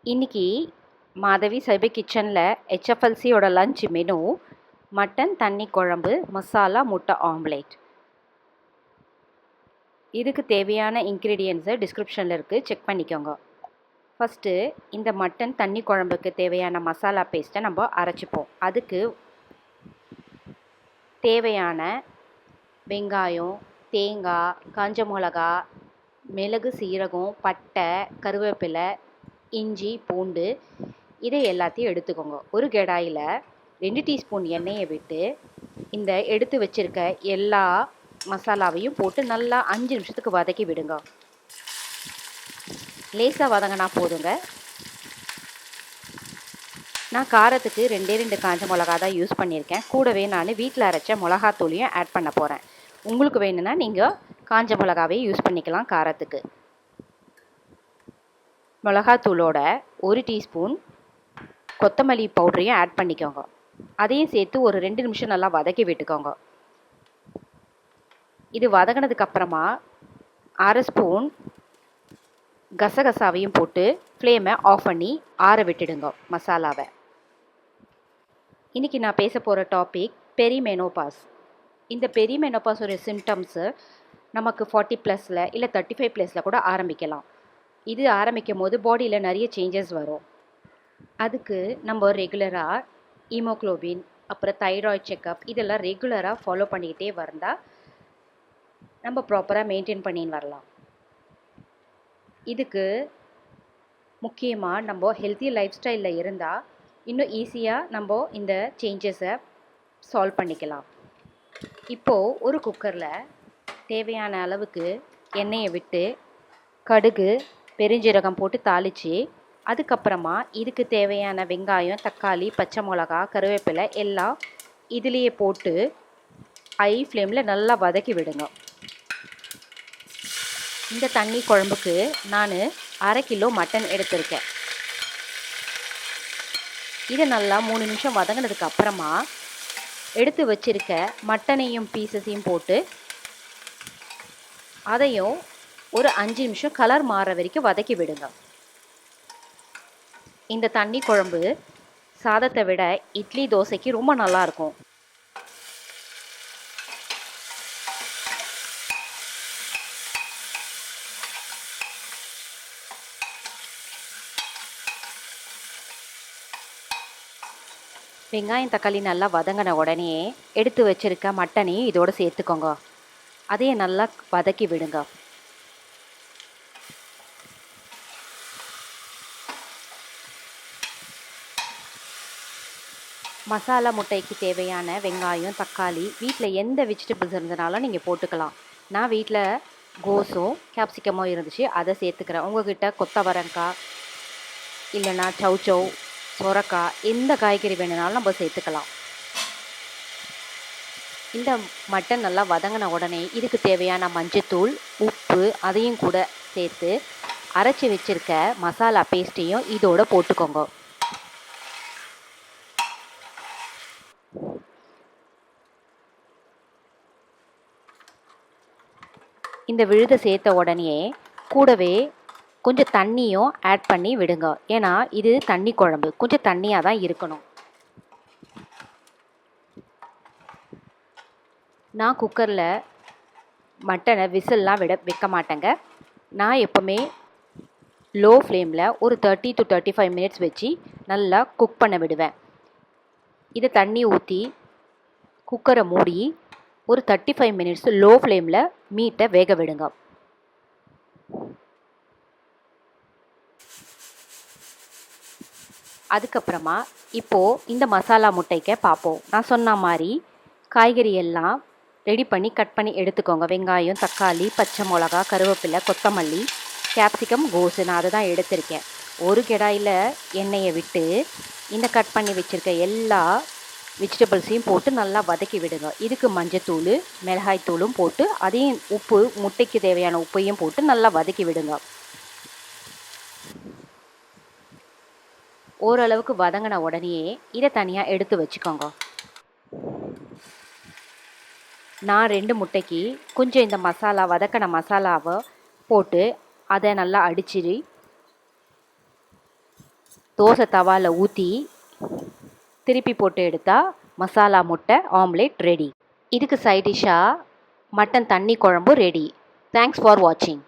இன்னைக்கு மாதவி சைபை கிச்சனில் ஹெச்எஃப்எல்சியோட lunch menu mutton தண்ணி குழம்பு மசாலா முட்டை ஆம்லேட். இதுக்கு தேவையான இன்க்ரீடியன்ட்ஸை டிஸ்கிரிப்ஷனில் இருக்குது, செக் பண்ணிக்கோங்க. ஃபஸ்ட்டு இந்த மட்டன் தண்ணி குழம்புக்கு தேவையான மசாலா பேஸ்ட்டை நம்ம அரைச்சிப்போம். அதுக்கு தேவையான வெங்காயம், தேங்காய், காஞ்ச மிளகா, மிளகு, சீரகம், பட்டை, கருவேப்பிலை, இஞ்சி, பூண்டு இதை எல்லாத்தையும் எடுத்துக்கோங்க. ஒரு கடாயில் 2 டீஸ்பூன் எண்ணெயை விட்டு இந்த எடுத்து வச்சுருக்க எல்லா மசாலாவையும் போட்டு நல்லா 5 நிமிஷத்துக்கு வதக்கி விடுங்க. லேசாக வதங்கினா போதுங்க. நான் காரத்துக்கு 2 காஞ்ச மிளகா தான் யூஸ் பண்ணியிருக்கேன். கூடவே நான் வீட்டில் அரைச்ச மிளகாத்தூளையும் ஆட் பண்ண போகிறேன். உங்களுக்கு வேணும்னா நீங்கள் காஞ்ச மிளகாவே யூஸ் பண்ணிக்கலாம் காரத்துக்கு. மிளகாத்தூளோட 1 டீஸ்பூன் கொத்தமல்லி பவுடரையும் ஆட் பண்ணிக்கோங்க. அதையும் சேர்த்து ஒரு 2 நிமிஷம் நல்லா வதக்கி விட்டுக்கோங்க. இது வதங்கினதுக்கப்புறமா 1/2 ஸ்பூன் கசகசாவையும் போட்டு ஃப்ளேமை ஆஃப் பண்ணி ஆற விட்டுடுங்க மசாலாவை. இன்றைக்கி நான் பேச போகிற டாபிக் பெரிமெனோபாஸ். இந்த பெரிமெனோபாஸோட சிம்டம்ஸு நமக்கு 40+ இல்லை 35+ கூட ஆரம்பிக்கலாம். இது ஆரம்பிக்கும் போது பாடியில் நிறைய சேஞ்சஸ் வரும். அதுக்கு நம்ம ரெகுலராக ஹீமோக்ளோபின், அப்புறம் தைராய்டு செக்கப் இதெல்லாம் ரெகுலராக ஃபாலோ பண்ணிக்கிட்டே வந்தால் நம்ம ப்ராப்பராக மெயின்டைன் பண்ணின்னு வரலாம். இதுக்கு முக்கியமாக நம்ம ஹெல்த்தி லைஃப் ஸ்டைலில் இருந்தால் இன்னும் ஈஸியாக நம்ம இந்த சேஞ்சஸை சால்வ் பண்ணிக்கலாம். இப்போது ஒரு குக்கரில் தேவையான அளவுக்கு எண்ணெயை விட்டு கடுகு, பெருஞ்சீரகம் போட்டு தாளித்து அதுக்கப்புறமா இதுக்கு தேவையான வெங்காயம், தக்காளி, பச்சை மிளகா, கருவேப்பிலை எல்லாம் இதுலேயே போட்டு ஹை ஃப்ளேமில் நல்லா வதக்கி விடுங்க. இந்த தண்ணி குழம்புக்கு நான் 1/2 கிலோ மட்டன் எடுத்திருக்கேன். இதை நல்லா 3 நிமிஷம் வதங்கினதுக்கு அப்புறமா எடுத்து வச்சிருக்க மட்டனையும் பீசஸையும் போட்டு அதையும் ஒரு 5 நிமிஷம் கலர் மாற வரைக்கும் வதக்கி விடுங்க. இந்த தண்ணி குழம்பு சாதத்தை விட இட்லி, தோசைக்கு ரொம்ப நல்லாயிருக்கும். வெங்காயம், தக்காளி நல்லா வதங்கின உடனே எடுத்து வச்சிருக்க மட்டனையும் இதோடு சேர்த்துக்கோங்க. அதையும் நல்லா வதக்கி விடுங்க. மசாலா முட்டைக்கு தேவையான வெங்காயம், தக்காளி வீட்டில் எந்த வெஜிடபிள்ஸ் இருந்தனாலும் நீங்கள் போட்டுக்கலாம். நான் வீட்டில் கோஸும் கேப்சிகமும் இருந்துச்சு, அதை சேர்த்துக்கிறேன். உங்கள்கிட்ட கொத்தவரங்காய் இல்லைன்னா சௌச்சௌ, சொரக்காய் எந்த காய்கறி வேணுனாலும் நம்ம சேர்த்துக்கலாம். இந்த மட்டன் நல்லா வதங்கின உடனே இதுக்கு தேவையான மஞ்சத்தூள், உப்பு அதையும் கூட சேர்த்து அரைச்சி வச்சுருக்க மசாலா பேஸ்ட்டையும் இதோடு போட்டுக்கோங்க. இந்த விழுதை சேர்த்த உடனே கூடவே கொஞ்சம் தண்ணியும் ஆட் பண்ணி விடுங்க. ஏன்னா இது தண்ணி குழம்பு, கொஞ்சம் தண்ணியாக தான் இருக்கணும். நான் குக்கரில் மட்டனை விசில்லாம் வைக்க மாட்டேங்க. நான் எப்போவுமே லோ ஃப்ளேமில் ஒரு 30 to 35 மினிட்ஸ் வச்சு நல்லா குக் பண்ண விடுவேன். இதை தண்ணி ஊற்றி குக்கரை மூடி ஒரு 35 மினிட்ஸ் லோ ஃப்ளேமில் மீட்டை வேக விடுங்க. அதுக்கப்புறமா இப்போது இந்த மசாலா முட்டைக்கு பார்ப்போம். நான் சொன்ன மாதிரி காய்கறி எல்லாம் ரெடி பண்ணி கட் பண்ணி எடுத்துக்கோங்க. வெங்காயம், தக்காளி, பச்சை மிளகா, கருவேப்பிலை, கொத்தமல்லி, கேப்சிகம், கோஸு நான் அதை தான் எடுத்திருக்கேன். ஒரு கடாயில் எண்ணெயை விட்டு இந்த கட் பண்ணி வச்சுருக்க எல்லா வெஜிடபிள்ஸையும் போட்டு நல்லா வதக்கி விடுங்க. இதுக்கு மஞ்சத்தூள், மிளகாய்த்தூளும் போட்டு அதையும் உப்பு, முட்டைக்கு தேவையான உப்பையும் போட்டு நல்லா வதக்கி விடுங்க. ஓரளவுக்கு வதங்கின உடனே இதை தனியாக எடுத்து வச்சுக்கோங்க. நான் 2 முட்டைக்கு கொஞ்சம் இந்த மசாலா வதக்கின மசாலாவை போட்டு அதை நல்லா அடிச்சு தோசை தவாவில் ஊற்றி திருப்பி போட்டு எடுத்தால் மசாலா முட்டை ஆம்லேட் ரெடி. இதுக்கு சைட் டிஷ்ஷாக மட்டன் தண்ணி குழம்பு ரெடி. தேங்க்ஸ் ஃபார் வாட்சிங்.